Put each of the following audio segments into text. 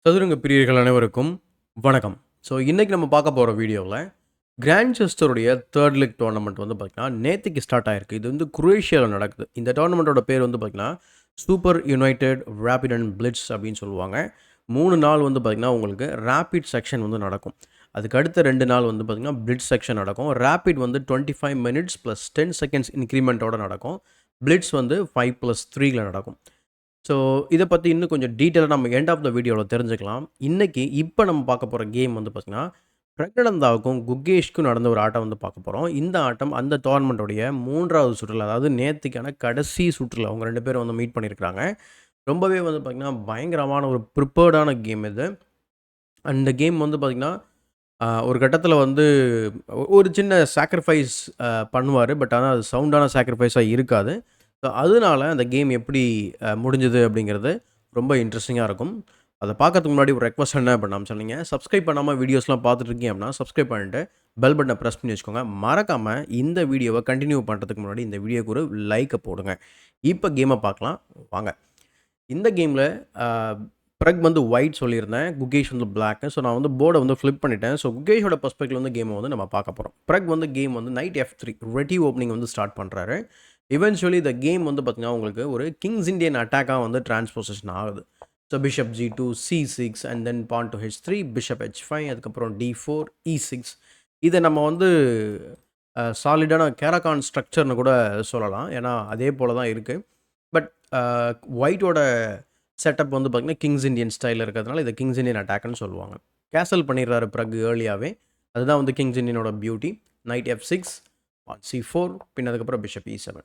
சதுரங்க பிரியர்கள் அனைவருக்கும் வணக்கம். ஸோ இன்றைக்கி நம்ம பார்க்க போகிற வீடியோவில் கிராண்ட் செஸ்டருடைய தேர்ட் லெக் டோர்னமெண்ட் வந்து பார்த்திங்கன்னா நேற்றுக்கு ஸ்டார்ட் ஆகிருக்கு. இது வந்து குரேஷியாவில் நடக்குது. இந்த டோர்னமெண்ட்டோட பேர் வந்து பார்த்திங்கன்னா super united rapid and blitz அப்படின்னு சொல்லுவாங்க. 3 நாள் வந்து பார்த்திங்கன்னா உங்களுக்கு ரேபிட் செக்ஷன் வந்து நடக்கும். அதுக்கு அடுத்த 2 நாள் வந்து பார்த்திங்கன்னா பிளிட்ஸ் செக்ஷன் நடக்கும். ரேபிட் வந்து 25 மினிட்ஸ் ப்ளஸ் 10 செகண்ட்ஸ் இன்க்ரிமெண்ட்டோடு நடக்கும். பிளிட்ஸ் வந்து 5+3 நடக்கும். ஸோ இதை பற்றி இன்னும் கொஞ்சம் டீட்டெயிலாக நம்ம எண்ட் ஆஃப் த வீடியோவில் தெரிஞ்சுக்கலாம். இன்றைக்கி இப்போ நம்ம பார்க்க போகிற கேம் வந்து பார்த்திங்கன்னா பிரக்னனந்தாவுக்கும் குகேஷ்க்கும் நடந்த ஒரு ஆட்டம் வந்து பார்க்க போகிறோம். இந்த ஆட்டம் அந்த டோர்னமெண்ட்டோடைய 3வது சுற்றில், அதாவது நேற்றுக்கான கடைசி சுற்றில் அவங்க 2 பேரும் வந்து மீட் பண்ணியிருக்கிறாங்க. ரொம்பவே வந்து பார்த்திங்கன்னா பயங்கரமான ஒரு ப்ரிப்பேர்டான கேம் இது. அந்த கேம் வந்து பார்த்திங்கன்னா ஒரு கட்டத்தில் வந்து ஒரு சின்ன சாக்ரிஃபைஸ் பண்ணுவார். பட் ஆனால் அது சவுண்டான சாக்ரிஃபைஸாக இருக்காது. ஸோ அதனால அந்த கேம் எப்படி முடிஞ்சது அப்படிங்கிறது ரொம்ப இன்ட்ரெஸ்டிங்காக இருக்கும். அதை பார்க்கறதுக்கு முன்னாடி ஒரு ரெக்வஸ்ட் என்ன பண்ணாமல் சொன்னீங்க, சப்ஸ்கிரைப் பண்ணாமல் வீடியோஸ்லாம் பார்த்துட்ருக்கீங்க அப்படின்னா சப்ஸ்கிரைப் பண்ணிட்டு பெல் பட்டனை ப்ரெஸ் பண்ணி வச்சுக்கோங்க. மறக்காமல் இந்த வீடியோவை கண்டினியூ பண்ணுறதுக்கு முன்னாடி இந்த வீடியோக்கு ஒரு லைக்கை போடுங்க. இப்போ கேமை பார்க்கலாம் வாங்க. இந்த கேமில் ப்ரக் வந்து ஒயிட் சொல்லியிருந்தேன், குகேஷ் வந்து பிளாக். ஸோ நான் வந்து போர்டை வந்து ஃப்ளிப் பண்ணிட்டேன். ஸோ குகேஷோட பர்ஸ்பெக்டிவ் வந்து கேமை வந்து நம்ம பார்க்க போகிறோம். ப்ரக் வந்து கேம் வந்து நைட் F3 ரெட்டி ஓப்பனிங் வந்து ஸ்டார்ட் பண்ணுறாரு. இவென்ச்சுவலி இந்த கேம் வந்து பார்த்திங்கன்னா உங்களுக்கு ஒரு கிங்ஸ் இண்டியன் அட்டாக்காக வந்து டிரான்ஸ்போசிஷன் ஆகுது. So bishop G2 C6 and then pawn to H3 bishop H5 அதுக்கப்புறம் D4 E6. இதை நம்ம வந்து சாலிடான கேரகான் ஸ்ட்ரக்சர்னு கூட சொல்லலாம். ஏன்னா அதே போல் தான் இருக்குது. பட் ஒயிட்டோட செட்டப் வந்து பார்த்திங்கன்னா கிங்ஸ் இண்டியன் ஸ்டைலில் இருக்கிறதுனால இதை கிங்ஸ் இண்டியன் அட்டாக்னு சொல்லுவாங்க. கேசல் பண்ணிடுறாரு ப்ரக் ஏர்லியாகவே. அதுதான் வந்து கிங்ஸ் இண்டியனோட பியூட்டி. நைட் F6 C4 பின் அதுக்கப்புறம் பிஷப் E7.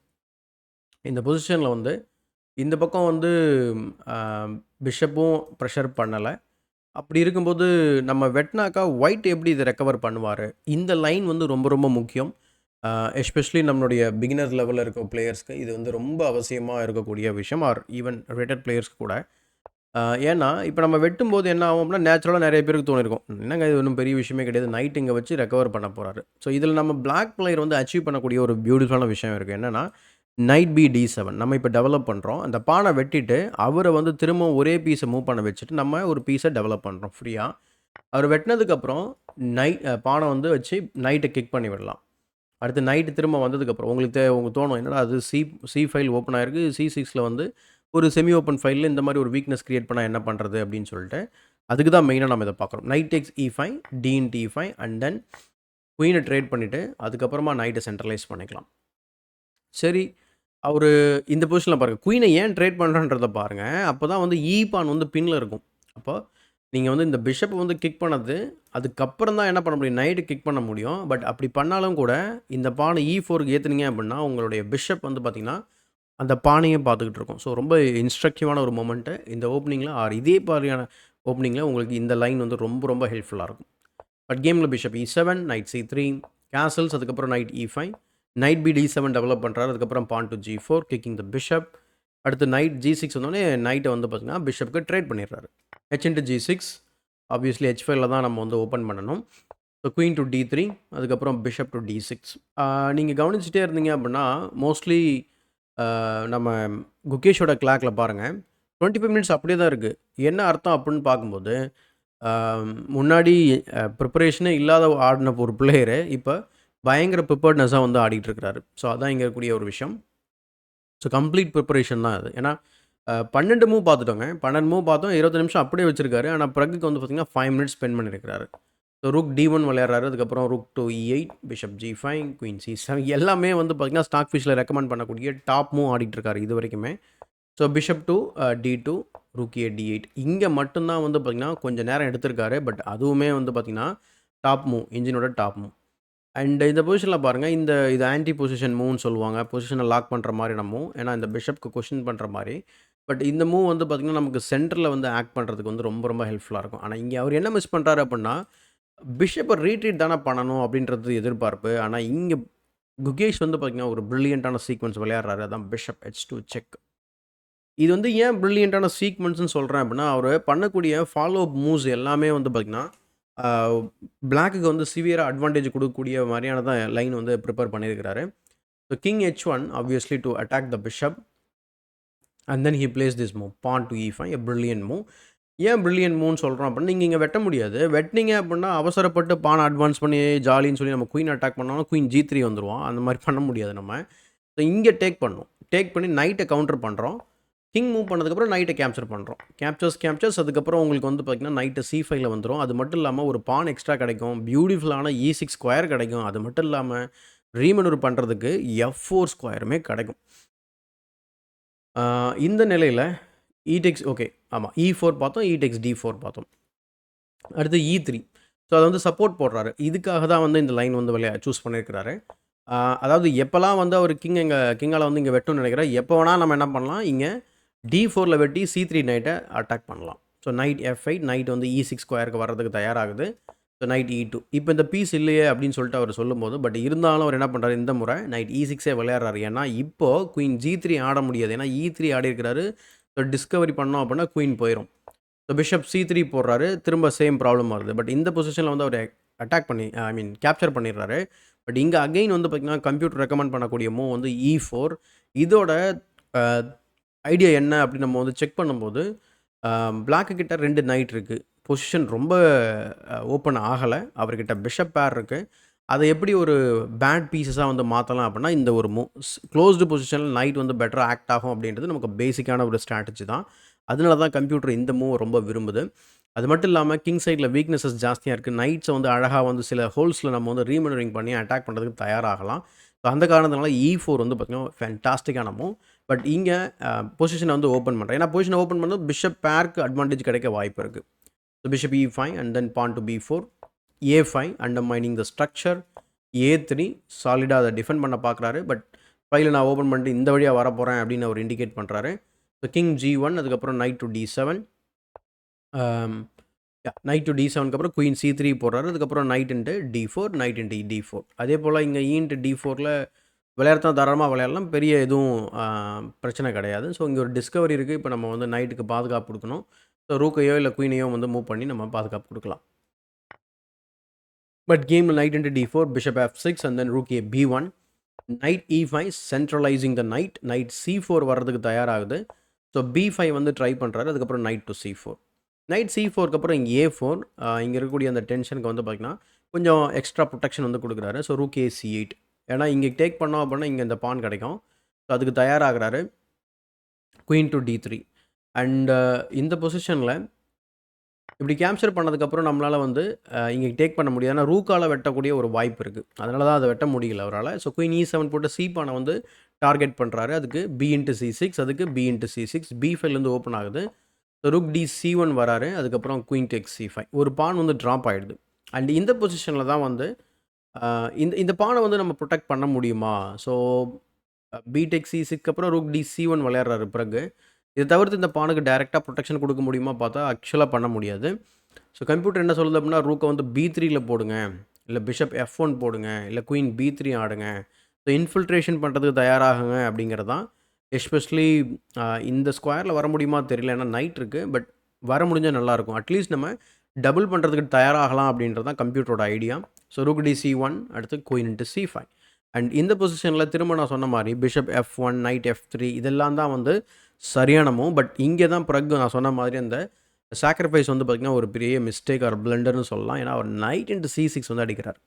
இந்த பொசிஷனில் வந்து இந்த பக்கம் வந்து பிஷப்பும் ப்ரெஷர் பண்ணலை. அப்படி இருக்கும்போது நம்ம வெட்னாக்கா ஒயிட் எப்படி இதை ரெக்கவர் பண்ணுவார்? இந்த லைன் வந்து ரொம்ப ரொம்ப முக்கியம். எஸ்பெஷலி நம்மளுடைய பிகினர் லெவலில் இருக்க பிளேயர்ஸ்க்கு இது வந்து ரொம்ப அவசியமாக இருக்கக்கூடிய விஷயம். ஆர் ஈவன் ரேட்டட் பிளேயர்ஸ்க்கு கூட. ஏன்னா இப்போ நம்ம வெட்டும்போது என்ன ஆகும்னா நேச்சுரலாக நிறைய பேருக்கு தோணிருக்கும், என்னங்க இது ஒன்றும் பெரிய விஷயமே கிடையாது, நைட் இங்கே வச்சு ரெக்கவர் பண்ண போகிறாரு. ஸோ இதில் நம்ம பிளாக் பிளேயர் வந்து அச்சீவ் பண்ணக்கூடிய ஒரு பியூட்டிஃபுல்லான விஷயம் இருக்குது. என்னென்னா நைட் பி D7 நம்ம இப்போ டெவலப் பண்ணுறோம். அந்த பானை வெட்டிட்டு அவரை வந்து திரும்ப ஒரே பீஸை மூவ் பண்ண வச்சுட்டு நம்ம ஒரு பீஸை டெவலப் பண்ணுறோம் ஃப்ரீயாக. அவர் வெட்டினதுக்கப்புறம் பானை வந்து வச்சு நைட்டை கிக் பண்ணி விடலாம். அடுத்து நைட்டு திரும்ப வந்ததுக்கப்புறம் உங்களுக்கு தோணும், என்னடா அது சி ஃபைல் ஓப்பன் ஆகிருக்கு, C6 வந்து ஒரு செமி ஓப்பன் ஃபைலில் இந்த மாதிரி ஒரு வீக்னஸ் க்ரியேட் பண்ணால் என்ன பண்ணுறது அப்படின்னு சொல்லிட்டு அதுக்கு தான் மெயினாக நம்ம இதை பார்க்குறோம். Knight takes E5 D into E5 and then குயினை ட்ரேட் பண்ணிவிட்டு அதுக்கப்புறமா நைட்டை சென்ட்ரலைஸ் பண்ணிக்கலாம். சரி, அவர் இந்த பொசிஷனில் பாருங்கள், குயினை ஏன் ட்ரேட் பண்ணுறன்றதை பாருங்கள். அப்போ தான் வந்து பான் வந்து பின்னில் இருக்கும். அப்போ நீங்கள் வந்து இந்த பிஷப்பை வந்து கிக் பண்ணது அதுக்கப்புறம் தான் என்ன பண்ண முடியும், நைட்டு கிக் பண்ண முடியும். பட் அப்படி பண்ணாலும் கூட இந்த பானை E4க்கு ஏற்றுனீங்க அப்படின்னா உங்களுடைய பிஷப் வந்து பார்த்திங்கன்னா அந்த பானையும் பார்த்துக்கிட்டு இருக்கும். ஸோ ரொம்ப இன்ஸ்ட்ரக்டிவான ஒரு மொமெண்ட்டு இந்த ஓப்பனிங்கில் இதே மாதிரியான ஓப்பனிங்கில் உங்களுக்கு இந்த லைன் வந்து ரொம்ப ரொம்ப ஹெல்ப்ஃபுல்லாக இருக்கும். பட் கேமில் bishop E7 knight C3 castles, அதுக்கப்புறம் knight E5 knight B D7 develop பண்ணுறாரு. அதுக்கப்புறம் pawn to G4 kicking the bishop. அடுத்து நைட் G6 வந்தோடனே நைட்டை வந்து பார்த்திங்கன்னா பிஷப்புக்கு ட்ரேட் பண்ணிடுறாரு. H into G6 ஆப்வியஸ்லி H5ல தான் நம்ம வந்து ஓப்பன் பண்ணணும். ஸோ குயின் டு D3 அதுக்கப்புறம் பிஷப் டு D6. நீங்கள் கவனிச்சிட்டே இருந்தீங்க அப்படின்னா மோஸ்ட்லி நம்ம குகேஷோட கிளாக்கில் பாருங்கள் 25 மினிட்ஸ் அப்படியே தான் இருக்குது. என்ன அர்த்தம் அப்படின்னு பார்க்கும்போது முன்னாடி ப்ரிப்பரேஷனே இல்லாத ஆடின ஒரு பிளேயரு இப்போ பயங்கர ப்ரிப்பேர்ட்னஸாக வந்து ஆடிட்டு இருக்கிறாரு. ஸோ அதான் இங்கே இருக்கக்கூடிய ஒரு விஷயம். ஸோ கம்ப்ளீட் ப்ரிப்பரேஷன் தான் அது. ஏன்னா 12 மூவ் பார்த்துட்டோங்க. 12 மூவ் பார்த்தோம், 20 நிமிஷம் அப்படியே வச்சிருக்காரு. ஆனால் ப்ரக்குக்கு வந்து பார்த்திங்கன்னா 5 மினிட்ஸ் ஸ்பெண்ட் பண்ணியிருக்கிறாரு. So rook D1 விளையாடுறாரு. அதுக்கப்புறம் rook to E8 bishop G5 queen C7 எல்லாமே வந்து பார்த்திங்கன்னா ஸ்டாக் ஃபிஷில் ரெக்கமெண்ட் பண்ணக்கூடிய டாப் மூவ் ஆடிட்டுருக்காரு இது வரைக்குமே. So bishop to D2 rook A D8 இங்கே மட்டும்தான் வந்து பார்த்திங்கன்னா கொஞ்சம் நேரம் எடுத்திருக்காரு. பட் அதுவுமே வந்து பார்த்திங்கன்னா டாப் மூவ், இன்ஜினோட டாப் மூவ். அண்ட் இந்த பொசிஷனில் பாருங்கள், இது ஆன்டி பொசிஷன் மூவ்னு சொல்லுவாங்க. பொசிஷனை லாக் பண்ணுற மாதிரியான மூவ். ஏன்னா இந்த பிஷப்க்கு கொஷின் பண்ணுற மாதிரி. பட் இந்த மூவ் வந்து பார்த்திங்கன்னா நமக்கு சென்டரில் வந்து ஆக்ட் பண்ணுறதுக்கு வந்து ரொம்ப ரொம்ப ஹெல்ப்ஃபுல்லாக இருக்கும். ஆனால் இங்கே அவர் என்ன மிஸ் பண்ணுறாரு அப்படின்னா பிஷப்பை ரீட்ரீட் தானே பண்ணணும் அப்படின்றது எதிர்பார்ப்பு. ஆனால் இங்கே குகேஷ் வந்து பார்த்திங்கன்னா ஒரு ப்ரில்லியண்ட்டான சீக்வன்ஸ் விளையாடுறாரு. அதான் பிஷப் H2 செக். இது வந்து ஏன் ப்ரில்லியண்ட்டான சீக்வன்ஸ்னு சொல்கிறேன் அப்படின்னா அவர் பண்ணக்கூடிய ஃபாலோ அப் மூவ்ஸ் எல்லாமே வந்து பார்த்திங்கன்னா பிளாக்குக்கு வந்து சிவியராக அட்வான்டேஜ் கொடுக்கக்கூடிய மாதிரியான தான் லைன் வந்து ப்ரிப்பேர் பண்ணியிருக்கிறாரு. So king H1 obviously to attack the bishop and then he plays this move pawn to E5 a brilliant move. ஏன் பிரில்லியன்ட் மூவ்னு சொல்கிறோம் அப்படின்னா, நீங்க இங்க வெட்ட முடியாது. வெட்னீங்க அப்படின்னா, அவசரப்பட்டு பான அட்வான்ஸ் பண்ணி ஜாலின்னு சொல்லி நம்ம குயின் அட்டாக் பண்ணோம்னா, குயின் G3 வந்துருவான். அந்த மாரி பண்ண முடியாது நம்ம. ஸோ இங்க டேக் பண்ணணும். டேக் பண்ணி நைட்ட கவுண்டர் பண்றோம். கிங் மூவ் பண்ணதுக்கப்புறம் நைட்ட கேப்சர் பண்ணுறோம். கேப்சர்ஸ் அதுக்கப்புறம் உங்களுக்கு வந்து பார்த்தீங்கன்னா, நைட்டு C5ல வந்துரும். அது மட்டும் இல்லாம ஒரு பான் எக்ஸ்ட்ரா கிடைக்கும். பியூட்டிஃபுல்லான E6 ஸ்கொயர் கிடைக்கும். அது மட்டும் இல்லாம ரீமனூவர் பண்ணுறதுக்கு F4 ஸ்கொயருமே கிடைக்கும். இந்த நிலையில டேக்ஸ் ஓகே. ஆமா. E4 பார்த்தோம். டேக்ஸ் D4 பார்த்தோம். அடுத்து E3. ஸோ அத வந்து சப்போர்ட் போடுறாரு. இதுக்காக தான் வந்து இந்த லைன் வந்து சூஸ் பண்ணியிருக்கிறாரு. அதாவது எப்பலாம் வந்து அவர் கிங்கால வந்து இங்க வெட்டணும்னு நினைக்கிறார், எப்போ வேணா நம்ம என்ன பண்ணலாம், இங்க D4ல வெட்டி C3 நைட்ட அட்டாக் பண்ணலாம். ஸோ நைட் F8 நைட் வந்து E6 ஸ்கொயருக்கு வர்றதுக்கு தயாராகுது. So knight E2. இப்போ இந்த பீஸ் இல்லையே அப்படின்னு சொல்லிட்டு அவர் சொல்லும்போது, பட் இருந்தாலும் அவர் என்ன பண்ணுறாரு, இந்த முறை நைட் E6ஏ விளையாடுறாரு. ஏன்னா இப்போ குயின் G3 ஆட முடியாது. ஏன்னா E3 ஆடியிருக்கிறாரு. ஸோ டிஸ்கவரி பண்ணோம் அப்படின்னா குயின் போயிரும். ஸோ பிஷப் C3 போடுறாரு. திரும்ப சேம் ப்ராப்ளம் வருது. பட் இந்த பொசிஷனில் வந்து அவர் அட்டாக் பண்ணி கேப்சர் பண்ணிடுறாரு. பட் இங்கே அகைன் வந்து பார்த்தீங்கன்னா கம்ப்யூட்டர் ரெக்கமெண்ட் பண்ணக்கூடிய மூவ் வந்து E4. இதோட ஐடியா என்ன அப்படின்னு நம்ம வந்து செக் பண்ணும்போது, பிளாக்கு கிட்ட 2 நைட் இருக்குது. பொசிஷன் ரொம்ப ஓப்பன் ஆகலை. அவர்கிட்ட பிஷப் பேர் இருக்குது. அதை எப்படி ஒரு பேட் பீசஸாக வந்து மாற்றலாம் அப்படின்னா, இந்த ஒரு மூவ் க்ளோஸ்டு பொசிஷனில் நைட் வந்து பெட்டராக ஆக்ட் ஆகும் அப்படின்றது நமக்கு பேசிக்கான ஒரு ஸ்ட்ராட்டஜி தான். அதனால தான் கம்ப்யூட்டர் இந்த மூவ் ரொம்ப விரும்புது. அது மட்டும் இல்லாமல் கிங் சைடில் வீக்னஸஸ் ஜாஸ்தியாக இருக்குது. நைட்ஸை வந்து அழகாக வந்து சில ஹோல்ஸில் நம்ம வந்து ரீமனரிங் பண்ணி அட்டாக் பண்ணுறதுக்கு தயாராகலாம். ஸோ அந்த காரணத்தினால E4 வந்து பார்த்திங்கன்னா ஃபேன்டாஸ்டிக்கான மூவ். பட் இங்கே பொசிஷனை வந்து ஓப்பன் பண்ணுறேன். ஏன்னா பொசிஷனை ஓப்பன் பண்ணால் பிஷப் பேருக்கு அட்வான்டேஜ் கிடைக்க வாய்ப்பு இருக்குது. So bishop E5 and then pawn to B4. A5 undermining the structure. A3 சாலிடாக அதை டிஃபெண்ட் பண்ண பார்க்குறாரு. பட் ஃபைலை நான் ஓப்பன் பண்ணிட்டு இந்த வழியாக வரப்போகிறேன் அப்படின்னு அவர் இண்டிகேட் பண்ணுறாரு. ஸோ கிங் G1 அதுக்கப்புறம் knight to D7. Knight to D7க்கு அப்புறம் குயின் C3 போடுறாரு. அதுக்கப்புறம் night into D4 night into D4. அதே போல் இங்கே இன்ட்டு D4ல விளையாடுறதா தாராளமாக விளையாடலாம். பெரிய எதுவும் பிரச்சனை கிடையாது. ஸோ இங்கே ஒரு டிஸ்கவரி இருக்குது. இப்போ நம்ம வந்து நைட்டுக்கு பாதுகாப்பு கொடுக்கணும். ஸோ ரூக்கையோ இல்லை குயினையோ வந்து மூவ் பண்ணி நம்ம பாதுகாப்பு கொடுக்கலாம். பட் கேமில் knight into D4 bishop F6 and then rook B1. Knight E5 centralising the knight. Knight C4 வர்றதுக்கு தயாராகுது. ஸோ B5 வந்து ட்ரை பண்ணுறாரு. அதுக்கப்புறம் நைட் டு C4. நைட் C4க்கு அப்புறம் இங்கே A4. இங்கே இருக்கக்கூடிய அந்த டென்ஷனுக்கு வந்து பார்த்திங்கன்னா கொஞ்சம் எக்ஸ்ட்ரா ப்ரொடெக்ஷன் வந்து கொடுக்குறாரு. So rook C8. ஏன்னா இங்கே டேக் பண்ணோம் அப்படின்னா இங்கே இந்த பான் கிடைக்கும். ஸோ அதுக்கு தயாராகிறாரு. Queen to D3. அண்ட் இந்த பொசிஷனில் இப்படி கேப்சர் பண்ணதுக்கப்புறம் நம்மளால் வந்து இங்கே டேக் பண்ண முடியாது. ஏன்னா ரூக்கால் வெட்டக்கூடிய ஒரு வாய்ப்பு இருக்குது. அதனால தான் அதை வெட்ட முடியல அவரால். ஸோ குயின் E7 போட்டு C பானை வந்து டார்கெட் பண்ணுறாரு. அதுக்கு B இன்ட்டு C6. அதுக்கு B இன்ட்டு C6. B5லேருந்து ஓப்பன் ஆகுது. ஸோ ருக் D C1 வராரு. அதுக்கப்புறம் குயின் டேக்ஸ் C5. ஒரு பான் வந்து ட்ராப் ஆகிடுது. அண்ட் இந்த பொசிஷனில் தான் வந்து இந்த பானை வந்து நம்ம ப்ரொடெக்ட் பண்ண முடியுமா? ஸோ B டேக்ஸ் C6க்கு அப்புறம் ருக் D C1 விளையாடுறாரு பிறகு. இதை தவிர்த்து இந்த பானுக்கு டைரெக்டாக ப்ரொடெக்ஷன் கொடுக்க முடியுமா பார்த்தா ஆக்சுவலாக பண்ண முடியாது. ஸோ கம்ப்யூட்டர் என்ன சொல்லுது அப்படின்னா ரூக்கை வந்து B3ல போடுங்க, இல்லை பிஷப் F1 போடுங்க, இல்லை குயின் B3 ஆடுங்க. ஸோ இன்ஃபில்ட்ரேஷன் பண்ணுறதுக்கு தயாராகுங்க அப்படிங்கிறது தான். எஸ்பெஷலி இந்த ஸ்கொயரில் வர முடியுமா தெரியல. ஏன்னா நைட் இருக்குது. பட் வர முடிஞ்சால் நல்லாயிருக்கும். அட்லீஸ்ட் நம்ம டபுள் பண்ணுறதுக்கு தயாராகலாம் அப்படின்றது தான் கம்ப்யூட்டரோட idea. So rook D C1 அடுத்து குயின் இன்ட்டு C5. அண்ட் இந்த பொசிஷனில் திரும்ப நான் சொன்ன மாதிரி பிஷப் F1 நைட் F3 இதெல்லாம் தான் வந்து சரியான மூவ். பட் இங்கே தான் பிறகு நான் சொன்ன மாதிரி அந்த சாக்ரிஃபைஸ் வந்து பார்த்திங்கன்னா ஒரு பெரிய மிஸ்டேக் ஆர் பிளண்டர்னு சொல்லலாம். ஏன்னா அவர் நைட் இன்ட்டு C6 வந்து அடிக்கிறார்.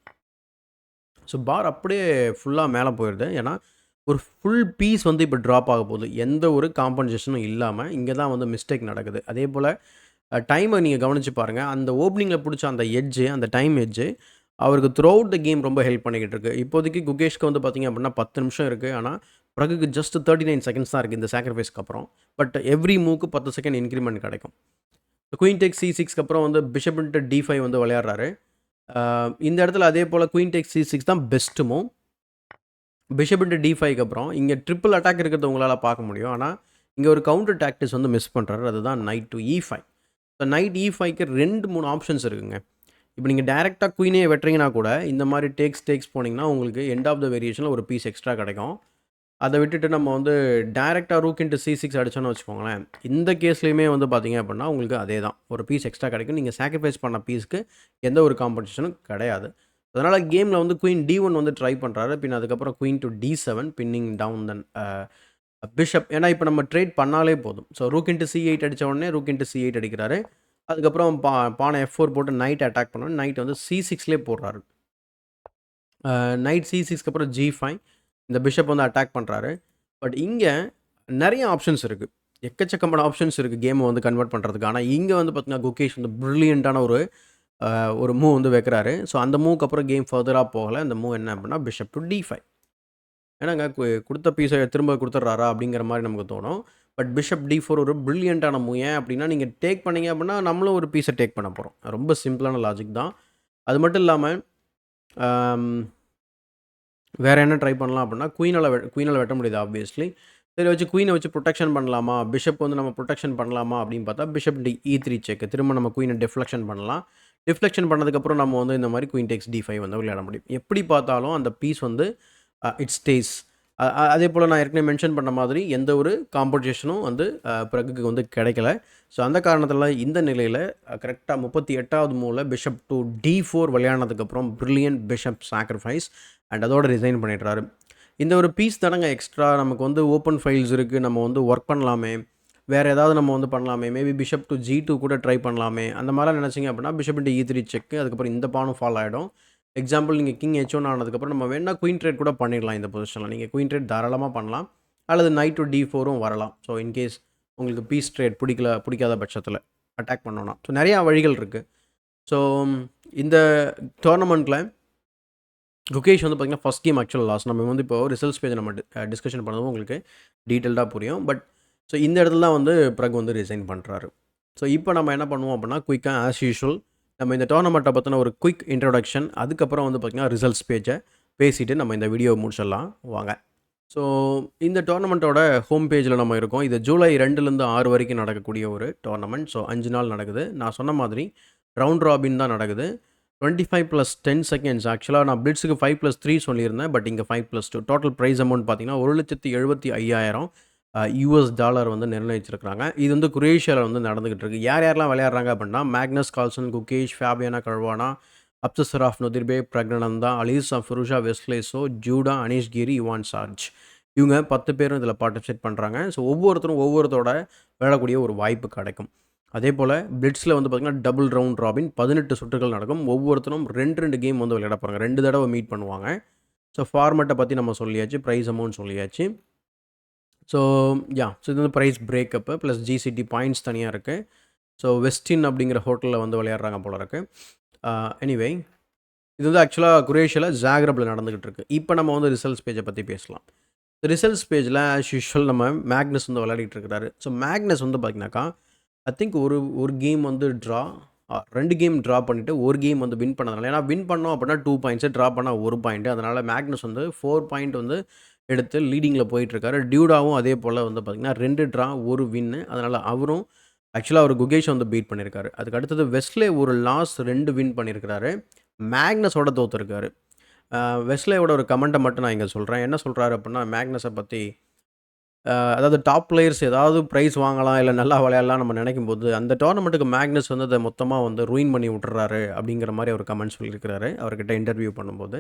ஸோ பார் அப்படியே ஃபுல்லாக மேலே போயிடுது. ஏன்னா ஒரு ஃபுல் பீஸ் வந்து இப்போ ட்ராப் ஆக போகுது. எந்த ஒரு காம்பன்சேஷனும் இல்லாமல் இங்கே தான் வந்து மிஸ்டேக் நடக்குது. அதே போல் டைமை நீங்கள் கவனித்து பாருங்கள். அந்த ஓப்பனிங்கில் பிடிச்ச அந்த எட்ஜு, அந்த டைம் எட்ஜு அவருக்கு த்ரூ அவுட் த கேம் ரொம்ப ஹெல்ப் பண்ணிக்கிட்டு இருக்குது. இப்போதைக்கு குகேஷ்க்கு வந்து பார்த்திங்க அப்படின்னா 10 நிமிஷம் இருக்குது. ஆனால் பிறகுக்கு ஜஸ்ட் 39 செகண்ட்ஸ் தான் இருக்குது இந்த சாக்ரிஃபைஸ்க்கு அப்புறம். பட் எவ்ரி மூவ்க்கு 10 செகண்ட் இன்க்ரிமெண்ட் கிடைக்கும். குயின் டேக் C6க்கு அப்புறம் வந்து பிஷப் இன்ட்டு D5 வந்து விளையாடுறாரு. இந்த இடத்துல அதே போல் குயின் டேக் C6 தான் பெஸ்ட் மூவ். பிஷப் இன்ட்டு D5க்கு அப்புறம் இங்கே ட்ரிப்பிள் அட்டாக் இருக்கிறத உங்களால் பார்க்க முடியும். ஆனால் இங்கே ஒரு கவுண்டர் டாக்டிக்ஸ் வந்து மிஸ் பண்ணுறாரு. அதுதான் knight to E5. So knight E5க்கு 2-3 ஆப்ஷன்ஸ் இருக்குங்க. இப்போ நீங்கள் டேரெக்டாக குயினே வெட்டுறீங்கன்னா கூட இந்த மாதிரி டேக்ஸ் போனீங்கன்னா உங்களுக்கு எண்ட் ஆஃப் த வேரியேஷனில் ஒரு பீஸ் எக்ஸ்ட்ரா கிடைக்கும். அதை விட்டுட்டு நம்ம வந்து டேரெக்டாக ரூக் இன்ட்டு C6 அடிச்சோன்னு வச்சுக்கோங்களேன். இந்த கேஸ்லேயுமே வந்து பார்த்தீங்க அப்படின்னா உங்களுக்கு அதே தான். ஒரு பீஸ் எக்ஸ்ட்ரா கிடைக்கும். நீங்கள் சாக்ரிஃபைஸ் பண்ண பீஸ்க்கு எந்த ஒரு காம்பன்சேஷனும் கிடையாது. அதனால் கேமில் வந்து குயின் D1 வந்து ட்ரை பண்ணுறாரு. பின் அதுக்கப்புறம் queen to D7 pinning down then bishop ஏன்னா இப்போ நம்ம ட்ரேட் பண்ணாலே போதும். ஸோ ரூக் இன்ட்டு C8 அடித்த உடனே ரூக் இன்ட்டு C8 அடிக்கிறாரு. அதுக்கப்புறம் பானை F4 போட்டு நைட் அட்டாக் பண்ணோம். நைட் வந்து C6லேயே போடுறாரு. நைட் C6க்கு அப்புறம் G5 இந்த பிஷப் வந்து அட்டாக் பண்ணுறாரு. பட் இங்கே நிறைய ஆப்ஷன்ஸ் இருக்குது. எக்கச்சக்கமான ஆப்ஷன்ஸ் இருக்குது கேமை வந்து கன்வெர்ட் பண்ணுறதுக்கு. ஆனால் இங்கே வந்து பார்த்தீங்கன்னா குகேஷ் வந்து ப்ரில்லியண்ட்டான ஒரு மூவ் வந்து வைக்கிறாரு. ஸோ அந்த மூவ்க்கு அப்புறம் கேம் ஃபர்தராக போகலை. அந்த மூவ் என்ன அப்படின்னா பிஷப் டு D5. ஏன்னாங்க கொடுத்த பீஸை திரும்ப கொடுத்துட்றாரா அப்படிங்கிற மாதிரி நமக்கு தோணும். பட் பிஷப் D4 ஒரு ப்ரில்லியண்ட்டான மூவ். ஏன் அப்படின்னா நீங்கள் டேக் பண்ணீங்க அப்படின்னா நம்மளும் ஒரு பீஸை டேக் பண்ண போகிறோம். ரொம்ப சிம்பிளான லாஜிக் தான். அது மட்டும் இல்லாமல் வேறு என்ன ட்ரை பண்ணலாம் அப்படின்னா குயினால் வெட்ட முடியுது ஆப்வியஸ்லி. சரி வச்சு குயினை வச்சு ப்ரொடெக்ஷன் பண்ணலாமா, பிஷப் வந்து நம்ம ப்ரொடெக்ஷன் பண்ணலாமா அப்படின்னு பார்த்தா பிஷப் E3 செக். திரும்ப நம்ம குயினை டிஃப்ளெக்ஷன் பண்ணலாம். டிஃப்ளெக்ஷன் பண்ணதுக்கப்புறம் நம்ம வந்து இந்த மாதிரி குயின் டேக்ஸ் D5 வந்து விளையாட முடியும். எப்படி பார்த்தாலும் அந்த பீஸ் வந்து இட் ஸ்டேஸ். அதே போல் நான் ஏற்கனவே மென்ஷன் பண்ண மாதிரி எந்த ஒரு காம்பன்சேஷனும் வந்து பிறகுக்கு வந்து கிடைக்கல. ஸோ அந்த காரணத்தில் இந்த நிலையில் கரெக்டாக 38வது மூவில் பிஷப் டு D4 விளையாடினதுக்கப்புறம் ப்ரில்லியன்ட் பிஷப் சாக்ரிஃபைஸ் அண்ட் அதோட ரிசைன் பண்ணிடுறாரு. இந்த ஒரு பீஸ் தானங்க எக்ஸ்ட்ரா நமக்கு வந்து ஓப்பன் ஃபைல்ஸ் இருக்குது, நம்ம வந்து ஒர்க் பண்ணலாமே, வேறு ஏதாவது நம்ம வந்து பண்ணலாமே, மேபி பிஷப் டு G2 கூட ட்ரை பண்ணலாமே, அந்த மாதிரிலாம் நினச்சிங்க அப்படின்னா பிஷப் இன்ட்டு E3 செக்கு. அதுக்கப்புறம் இந்த பானும் ஃபால் ஆகிடும். எக்ஸாம்பிள் நீங்கள் கிங் H1 ஆனதுக்கப்புறம் நம்ம வேணால் குயின் ட்ரேட் கூட பண்ணிடலாம். இந்த பொசிஷனில் நீங்கள் குயின் ட்ரேட் தாராளமாக பண்ணலாம். அல்லது நைட் டு D4ம் வரலாம். ஸோ இன்கேஸ் உங்களுக்கு பீஸ் ட்ரேட் பிடிக்காத பட்சத்தில் அட்டாக் பண்ணோன்னா. ஸோ நிறையா வழிகள் இருக்குது. ஸோ இந்த டோர்னமெண்ட்டில் குகேஷ் வந்து பார்த்திங்கன்னா ஃபஸ்ட் கேம் ஆக்சுவல் லாஸ். நம்ம வந்து இப்போ ரிசல்ட்ஸ் பேஜ் நம்ம டிஸ்கஷன் பண்ணதும் உங்களுக்கு டீட்டெயில்டாக புரியும். பட் ஸோ இந்த இடத்துல தான் வந்து பிரக் வந்து ரிசைன் பண்ணுறாரு. ஸோ இப்போ நம்ம என்ன பண்ணுவோம் அப்படின்னா குயிக்காக ஆஸ் யூஷுவல் நம்ம இந்த டோர்னமெண்ட்டை பற்றின ஒரு குயிக் இன்ட்ரோடக்ஷன், அதுக்கப்புறம் வந்து பார்த்திங்கன்னா ரிசல்ட்ஸ் பேஜை பேசிவிட்டு நம்ம இந்த வீடியோவை முடிச்சிடலாம் வாங்க. ஸோ இந்த டோர்னமெண்ட்டோட ஹோம் பேஜில் நம்ம இருக்கோம். இது ஜூலை 2லேருந்து 6 வரைக்கும் நடக்கக்கூடிய ஒரு டோர்னமெண்ட். ஸோ 5 நாள் நடக்குது. நான் சொன்ன மாதிரி ரவுண்ட் ராபின் தான் நடக்குது. 25 + 10 செகண்ட்ஸ். ஆக்சுவலாக நான் பிளிட்ஸுக்கு 5 + 3 சொல்லியிருந்தேன். பட் இங்கே 5 + 2 டோட்டல் ப்ரைஸ் அமௌண்ட் பார்த்தீங்கன்னா $1,75,000 US வந்து நிர்ணயிச்சிருக்கிறாங்க. இது வந்து குரேஷியாவில் வந்து நடந்துகிட்டு இருக்கு. யாரெல்லாம் விளையாடுறாங்க அப்படின்னா Magnus Carlsen, Gukesh, Fabiano Caruana, அப்சராஃப் Nodirbek, Praggnanandhaa, Alireza Firouzja Wesley So, Duda, Anish Giri, Ivan Saric. இவங்க 10 பேரும் இதில் பார்ட்டிசிபேட் பண்ணுறாங்க. ஸோ ஒவ்வொருத்தரோட விளையாடக்கூடிய ஒரு வாய்ப்பு கிடைக்கும். அதே போல் பிளிட்ஸில் வந்து பார்த்திங்கன்னா டபுள் ரவுண்ட் ராபின் 18 சுற்றுகள் நடக்கும். ஒவ்வொருத்தரும் 2 கேம் வந்து விளையாட போகிறாங்க. 2 தடவை மீட் பண்ணுவாங்க. ஸோ ஃபார்மேட்டை பற்றி நம்ம சொல்லியாச்சு, ப்ரைஸ் அமௌண்ட் சொல்லியாச்சு. ஸோ இது வந்து prize breakup plus GCT points தனியாக இருக்குது. ஸோ வெஸ்டின் அப்படிங்கிற ஹோட்டலில் வந்து விளையாடுறாங்க போல இருக்குது. எனிவே இது வந்து ஆக்சுவலாக குரேஷியாவில் ஜாக்ரப்பில் நடந்துகிட்டு இருக்குது. இப்போ நம்ம வந்து ரிசல்ட்ஸ் பேஜை பற்றி பேசலாம். ரிசல்ட்ஸ் பேஜில் ஆஸ் யூஷுவல் நம்ம மேக்னஸ் வந்து விளையாடிட்டு இருக்கிறாரு. ஸோ மேக்னஸ் வந்து பார்த்திங்கனாக்கா ஐ திங்க் ஒரு கேம் வந்து 2 கேம் ட்ரா பண்ணிவிட்டு ஒரு கேம் வந்து வின் பண்ணதுனால, ஏன்னா வின் பண்ணோம் அப்படின்னா 2 பாயிண்ட்ஸு, ட்ரா பண்ணால் 1 பாயிண்ட்டு. அதனால் மேக்னஸ் வந்து 4 பாயிண்ட் வந்து எடுத்து லீடிங்கில் போயிட்டுருக்காரு. டியூடாவும் அதே போல் வந்து பார்த்திங்கன்னா 2 ட்ரா 1 வின்னு. அதனால் அவரும் ஆக்சுவலாக அவர் குகேஷ் வந்து பீட் பண்ணியிருக்காரு. அதுக்கு அடுத்தது வெஸ்லே ஒரு லாஸ் 2 வின் பண்ணியிருக்கிறாரு. மேக்னஸோட தோற்றுருக்காரு. வெஸ்லேயோட ஒரு கமெண்ட்டை மட்டும் நான் இங்கே சொல்கிறேன். என்ன சொல்கிறாரு அப்படின்னா மேக்னஸை பற்றி, அதாவது டாப் பிளேயர்ஸ் ஏதாவது ப்ரைஸ் வாங்கலாம், இல்லை நல்லா விளையாடலாம் நம்ம நினைக்கும் போது அந்த டோர்னமெண்ட்டுக்கு மேக்னஸ் வந்து அதை மொத்தமாக வந்து ரூயின் பண்ணி விட்டுறாரு அப்படிங்கிற மாதிரி அவர் கமெண்ட் சொல்லியிருக்கிறாரு அவர்கிட்ட இன்டர்வியூ பண்ணும்போது.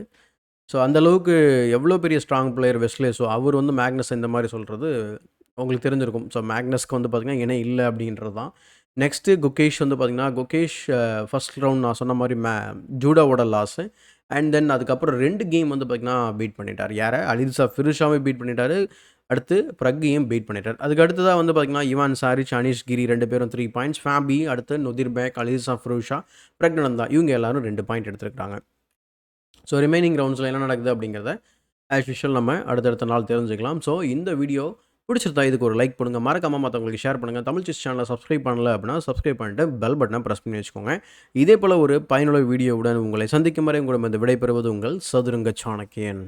ஸோ அந்தளவுக்கு எவ்வளோ பெரிய ஸ்ட்ராங் பிளேயர் வெஸ்லே. ஸோ அவர் வந்து மேக்னஸ் இந்த மாதிரி சொல்கிறது உங்களுக்கு தெரிஞ்சிருக்கும். ஸோ மேக்னஸ்க்கு வந்து பார்த்திங்கன்னா இணை இல்லை அப்படின்றது தான். நெக்ஸ்ட்டு குகேஷ் வந்து பார்த்திங்கன்னா குகேஷ் ஃபஸ்ட் ரவுண்ட் நான் சொன்ன மாதிரி ஜூடாவோட லாஸு. அண்ட் தென் அதுக்கப்புறம் 2 கேம் வந்து பார்த்திங்கன்னா பீட் பண்ணிட்டார். யாரை? அலிசா ஃபிருஷாவை பீட் பண்ணிட்டார். அடுத்து பிரக்கையும் பீட் பண்ணிட்டார். அதுக்கு அடுத்ததாக வந்து பார்த்திங்கன்னா இவான் சாரிச், அனீஷ் கிரி 2 பேரும் 3 பாயிண்ட்ஸ். ஃபேபி, அடுத்து நொதிர்பேக், அலிசா ஃபிருஷா, பிரக்னனந்தா இவங்க எல்லோரும் 2 பாயிண்ட் எடுத்துருக்காங்க. ஸோ ரிமைனிங் ரவுண்ட்ஸில் என்ன நடக்குது அப்படிங்கிறத ஆஸ் யூஷுவல் நம்ம அடுத்தடுத்த நாள் தெரிஞ்சுக்கலாம். ஸோ இந்த வீடியோ பிடிச்சிருந்தா இதுக்கு ஒரு லைக் பண்ணுங்கள், மறக்காமல் மற்றவங்களுக்கு ஷேர் பண்ணுங்கள். தமிழ் செஸ் சேனலை சப்ஸ்கிரைப் பண்ணல அப்படின்னா சப்ஸ்கிரைப் பண்ணிட்டு பெல் பட்டனை ப்ரெஸ் பண்ணி வச்சுக்கோங்க. இதே போல் ஒரு பயனுள்ள வீடியோவுடன் உங்களை சந்திக்கும் வரை உங்களிடம் இந்த விடைபெறுவது உங்கள் சதுரங்க சாணக்கியன்.